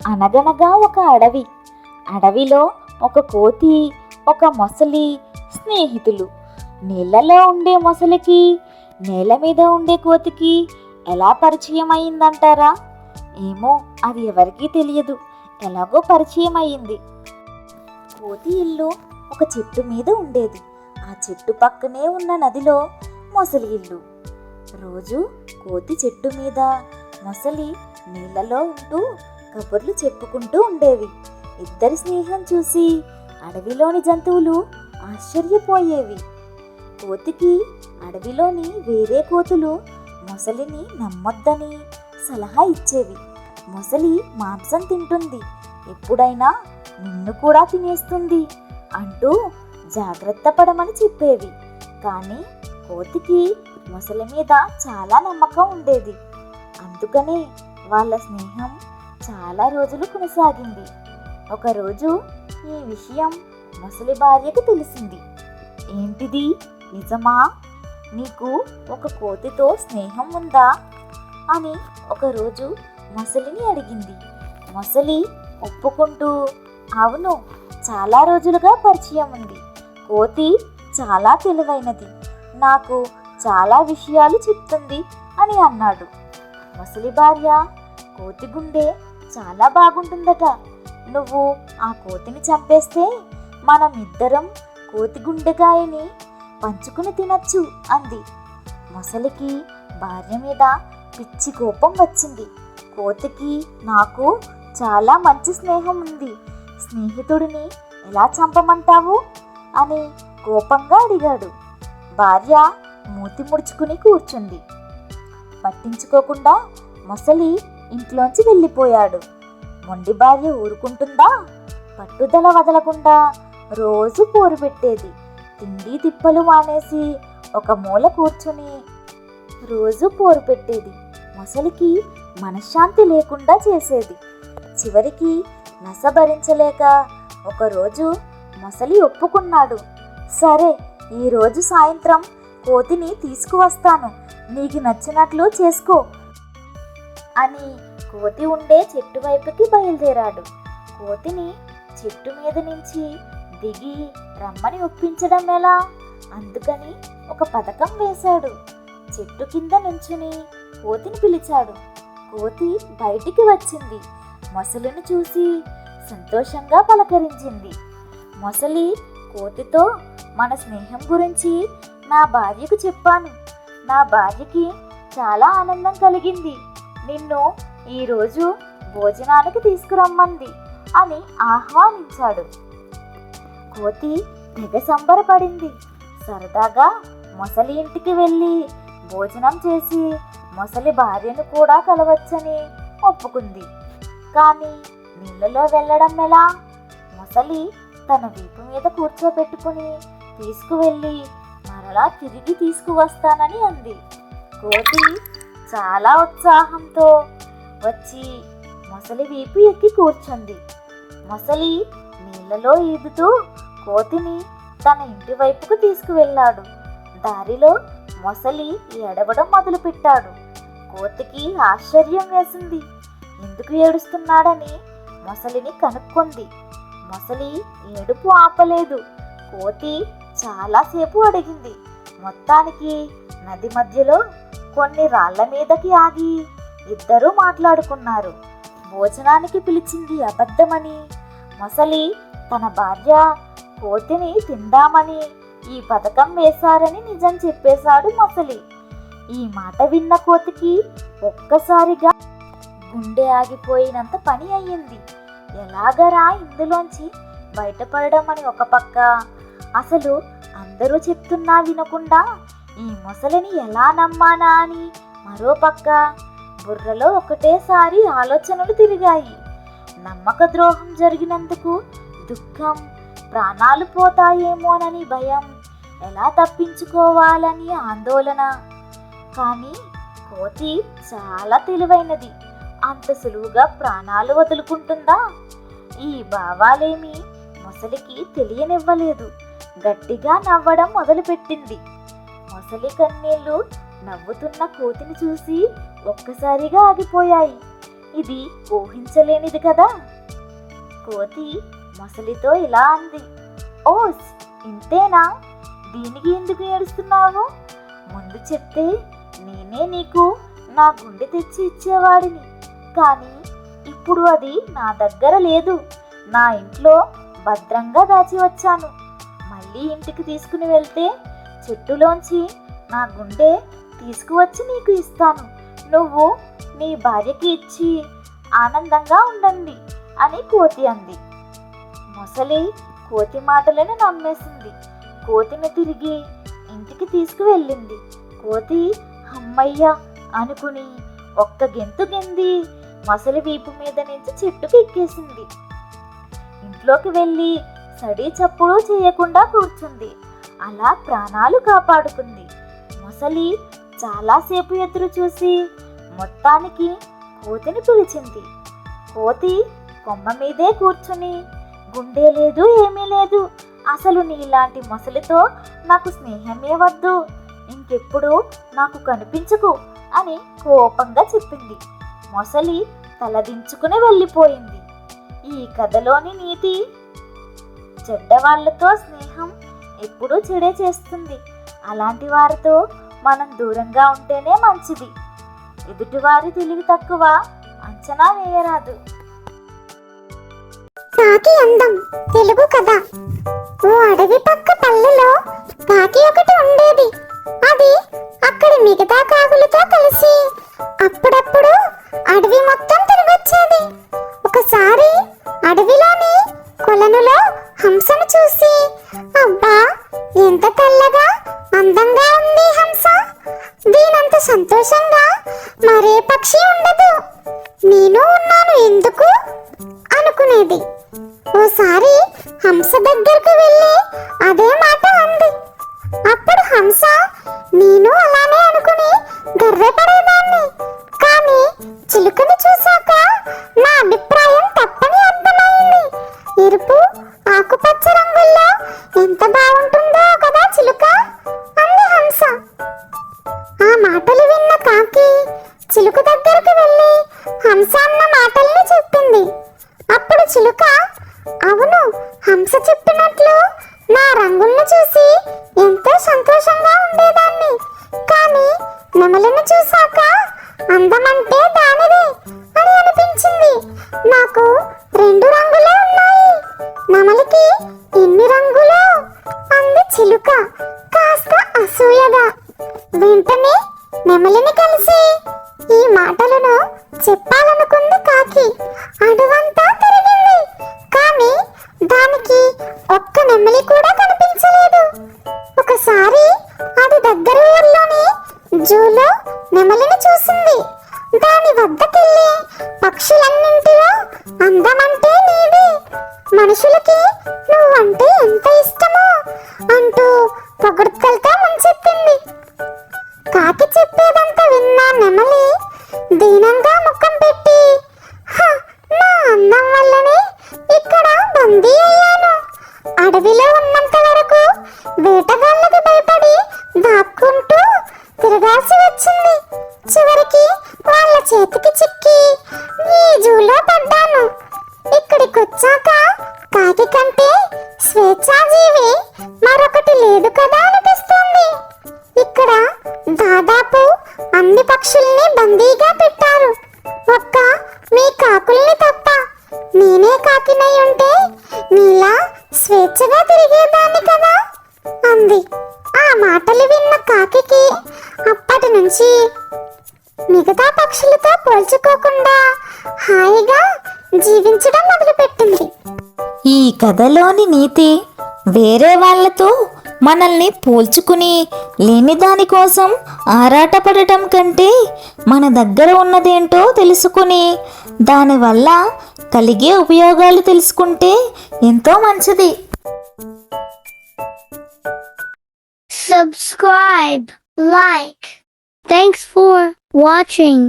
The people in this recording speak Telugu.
అనగనగా ఒక అడవి. అడవిలో ఒక కోతి, ఒక మొసలి స్నేహితులు. నీళ్ళలో ఉండే మొసలికి నేల మీద ఉండే కోతికి ఎలా పరిచయం అయిందంటారా? ఏమో, అది ఎవరికీ తెలియదు. ఎలాగో పరిచయం అయింది. కోతి ఇల్లు ఒక చెట్టు మీద ఉండేది. ఆ చెట్టు పక్కనే ఉన్న నదిలో మొసలి ఇల్లు. రోజు కోతి చెట్టు మీద, మొసలి నీళ్ళలో ఉంటూ కబుర్లు చెప్పుకుంటూ ఉండేవి. ఇద్దరి స్నేహం చూసి అడవిలోని జంతువులు ఆశ్చర్యపోయేవి. కోతికి అడవిలోని వేరే కోతులు మొసలిని నమ్మొద్దని సలహా ఇచ్చేవి. మొసలి మాంసం తింటుంది, ఎప్పుడైనా నిన్ను కూడా తినేస్తుంది అంటూ జాగ్రత్త పడమని చెప్పేవి. కానీ కోతికి మొసలి మీద చాలా నమ్మకం ఉండేది. అందుకనే వాళ్ళ స్నేహం చాలా రోజులు కొనసాగింది. ఒకరోజు ఈ విషయం మొసలి భార్యకు తెలిసింది. ఏంటిది, నిజమా? నీకు ఒక కోతితో స్నేహం ఉందా అని ఒకరోజు మొసలిని అడిగింది. మొసలి ఒప్పుకుంటూ, అవును, చాలా రోజులుగా పరిచయం ఉంది. కోతి చాలా తెలివైనది, నాకు చాలా విషయాలు చెప్తుంది అని అన్నాడు. మొసలి భార్య, కోతి గుండె చాలా బాగుంటుందట. నువ్వు ఆ కోతిని చంపేస్తే మనం ఇద్దరం కోతి గుండెకాయని పంచుకుని తినచ్చు అంది. మొసలికి భార్య మీద పిచ్చి కోపం వచ్చింది. కోతికి నాకు చాలా మంచి స్నేహం ఉంది, స్నేహితుడిని ఎలా చంపమంటావు అని కోపంగా అడిగాడు. భార్య మూతి ముడుచుకుని కూర్చుంది. పట్టించుకోకుండా మొసలి ఇంట్లోంచి వెళ్ళిపోయాడు. మొండి భార్య ఊరుకుంటుందా? పట్టుదల వదలకుండా రోజు పోరు పెట్టేది. తిండి తిప్పలు మానేసి ఒక మూల కూర్చుని రోజు పోరు పెట్టేది. మొసలికి మనశ్శాంతి లేకుండా చేసేది. చివరికి నస భరించలేక ఒకరోజు మొసలి ఒప్పుకున్నాడు. సరే, ఈరోజు సాయంత్రం కోతిని తీసుకువస్తాను, నీకు నచ్చినట్లు చేసుకో అని కోతి ఉండే చెట్టు వైపుకి బయలుదేరాడు. కోతిని చెట్టు మీద నుంచి దిగి రమ్మని ఒప్పించడం ఎలా? అందుకని ఒక పథకం వేశాడు. చెట్టు కింద నుంచుని కోతిని పిలిచాడు. కోతి బయటికి వచ్చింది. మొసలిని చూసి సంతోషంగా పలకరించింది. మొసలి కోతితో, మన స్నేహం గురించి నా భార్యకు చెప్పాను. నా భార్యకి చాలా ఆనందం కలిగింది. నిన్ను ఈరోజు భోజనానికి తీసుకురమ్మంది అని ఆహ్వానించాడు. కోతి తెగ సంబరపడింది. సరదాగా మొసలి ఇంటికి వెళ్ళి భోజనం చేసి మొసలి భార్యను కూడా కలవచ్చని ఒప్పుకుంది. కానీ నీళ్ళలో వెళ్ళడం ఎలా? మొసలి తన వీపు మీద కూర్చోబెట్టుకుని తీసుకువెళ్ళి మరలా తిరిగి తీసుకువస్తానని అంది. కోతి చాలా ఉత్సాహంతో వచ్చి మొసలి వీపు ఎక్కి కూర్చుంది. మొసలి నీళ్ళలో ఈదుతూ కోతిని తన ఇంటి వైపుకు తీసుకువెళ్ళాడు. దారిలో మొసలి ఏడవడం మొదలుపెట్టాడు. కోతికి ఆశ్చర్యం వేసింది. ఎందుకు ఏడుస్తున్నాడని మొసలిని కనుక్కుంది. మొసలి ఏడుపు ఆపలేదు. కోతి చాలాసేపు అడిగింది. మొత్తానికి నది మధ్యలో కొన్ని రాళ్ల మీదకి ఆగి ఇద్దరూ మాట్లాడుకున్నారు. భోజనానికి పిలిచింది అబద్ధమని, మొసలి తన భార్య కోతిని తిందామని ఈ పథకం వేశారని నిజం చెప్పేశాడు మొసలి. ఈ మాట విన్న కోతికి ఒక్కసారిగా గుండె ఆగిపోయినంత పని అయ్యింది. ఎలాగరా ఇందులోంచి బయటపడడం అని ఒక పక్క, అసలు అందరూ చెప్తున్నా వినకుండా ఈ మొసలిని ఎలా నమ్మానా అని మరో పక్క బుర్రలో ఒకటేసారి ఆలోచనలు తిరిగాయి. నమ్మక ద్రోహం జరిగినందుకు దుఃఖం, ప్రాణాలు పోతాయేమోనని భయం, ఎలా తప్పించుకోవాలని ఆందోళన. కానీ కోతి చాలా తెలివైనది. అంత సులువుగా ప్రాణాలు వదులుకుంటుందా? ఈ భావాలేమీ మొసలికి తెలియనివ్వలేదు. గట్టిగా నవ్వడం మొదలుపెట్టింది. మొసలి కన్నీళ్లు నవ్వుతున్న కోతిని చూసి ఒక్కసారిగా ఆగిపోయాయి. ఇది ఊహించలేనిది కదా. కోతి మొసలితో ఇలా అంది, ఓస్, ఇంతేనా? దీనికి ఎందుకు ఏడుస్తున్నావు? ముందు చెప్తే నేనే నీకు నా గుండె తెచ్చి ఇచ్చేవాడిని. కానీ ఇప్పుడు అది నా దగ్గర లేదు. నా ఇంట్లో భద్రంగా దాచి వచ్చాను. మళ్ళీ ఇంటికి తీసుకుని వెళ్తే చెట్టులోంచి నా గుండె తీసుకువచ్చి నీకు ఇస్తాను. నువ్వు నీ భార్యకి ఇచ్చి ఆనందంగా ఉండండి అని కోతి అంది. మొసలి కోతి మాటలను నమ్మేసింది. కోతిని తిరిగి ఇంటికి తీసుకువెళ్ళింది. కోతి అమ్మయ్య అనుకుని ఒక్క గెంతు గెంది మొసలి వీపు మీద నుంచి చెట్టుకి ఎక్కేసింది. ఇంట్లోకి వెళ్ళి సడీ చప్పుడు చేయకుండా కూర్చుంది. అలా ప్రాణాలు కాపాడుకుంది. మొసలి చాలాసేపు ఎదురు చూసి మొత్తానికి కోతిని పిలిచింది. కోతి కొమ్మ మీదే కూర్చుని, గుండె లేదు, ఏమీ లేదు, అసలు నీలాంటి మొసలితో నాకు స్నేహమే వద్దు, ఇంకెప్పుడు నాకు కనిపించకు అని కోపంగా చెప్పింది. మొసలి తలదించుకుని వెళ్ళిపోయింది. ఈ కథలోని నీతి, చెడ్డవాళ్లతో స్నేహం ఎప్పుడూ చెడే చేస్తుంది. అలాంటి వారితో మనం దూరంగా ఉంటేనే మంచిది. ఎదుటివారి తెలివి తక్కువ అంచనా వేయరాదు. కాకి అందం తెలుగు కథ. ఓ అడవి పక్క పల్లెలో కాకి ఒకటి ఉండేది. అది అక్కడి మిగతా కాకులతో కలిసి అప్పుడప్పుడు అడవి మొత్తం తిరిగొచ్చేది. ఒకసారి అడవిలోని కొలనులో హంసను చూసి, అబ్బా, ఎంత తెల్లగా అందంగా ఉంది హంస, దీనంత సంతోషంగా మరే పక్షి ఉండదు, నేను ఉన్నాను ఎందుకు అనుకునేది. ఓసారి హంస దగ్గరకు వెళ్ళి అదే మాట అంది. అప్పుడు హంస, నేను అలానే అనుకుని గర్వపడేదాన్ని, కానీ చిలుకని చూశాక నా అభిప్రాయం తప్పని అర్థమైంది. ఎరుపు ఆకుపచ్చ రంగుల్లో ఎంత బాగుంటుందో కదా చిలుక అంది హంస. ఆ మాటలు విన్న కాకి చిలుక దగ్గరకు వెళ్ళి హంస అన్న మాటల్ని చెప్పింది. అప్పుడు చిలుక, అవును, హంస చెప్పినట్లు నా రంగులను చూసి ఎంతో సంతోషంగా ఉండేదాన్ని, కానీ నెమలిని చూశాక అందమంటే దానిదే అని అనిపించింది. నాకు రెండు రంగులే ఉన్నాయి, నెమలికి ఎన్ని రంగులో అంది చిలుక కాస్త అసూయగా. వెంటనే నెమలిని కలిసి ఈ మాటలను చెప్పాలనుకుంది కాకి. అడవంతా తిరిగింది, కానీ దానికి ఒక్క నెమలి కూడా కనిపించలేదు. ఒకసారి అది దగ్గర ఊర్లోని జూలో నెమలిని చూసింది. దాని వద్దకెళ్ళి పక్షులన్నింటిలో అందమంటే నీదే, మనుషులకి నువ్వంటే ఎంత ఇష్టమో అంటూ పొగడ్తలతో ముంచెత్తింది. కాకి చెప్పేదంతా విన్నా నెమలి దీనంగా ముఖం పెట్టి, నా అందం వల్లనే ఇక్కడ బందీ అయ్యాను, అడవిలో ఉన్నంత వరకు వేటగాళ్ళకి భయపడి దాక్కుంటూ తిరగాల్సి వచ్చింది, చివరికి వాళ్ళ చేతికి చిక్కి ఈ జూలో పడ్డాను. ఇక్కడికొచ్చాక కాకి కంటే స్వేచ్ఛాజీవి మరొకటి లేదు కదా అనిపిస్తుంది. ఇక్కడ దాదాపు అన్ని పక్షుల్ని బందీగా పెట్టారు, ఒక్క మీ కాకుల్ని తప్ప. నేనే కాకినై ఉంటే నీలా స్వేచ్ఛగా తిరిగేదాన్ని కదా అంది. ఆ మాటలు విన్న కాకికి అప్పటి నుంచి మిగతా పక్షులతో పోల్చుకోకుండా హాయిగా జీవించడం మొదలుపెట్టింది. ఈ కథలోని నీతి, వేరే వాళ్ళతో మనల్ని పోల్చుకుని లేని దానికోసం ఆరాటపడటం కంటే మన దగ్గర ఉన్నదేంటో తెలుసుకుని దానివల్ల కలిగే ఉపయోగాలు తెలుసుకుంటే ఎంతో మంచిది. Subscribe, like. Thanks for watching.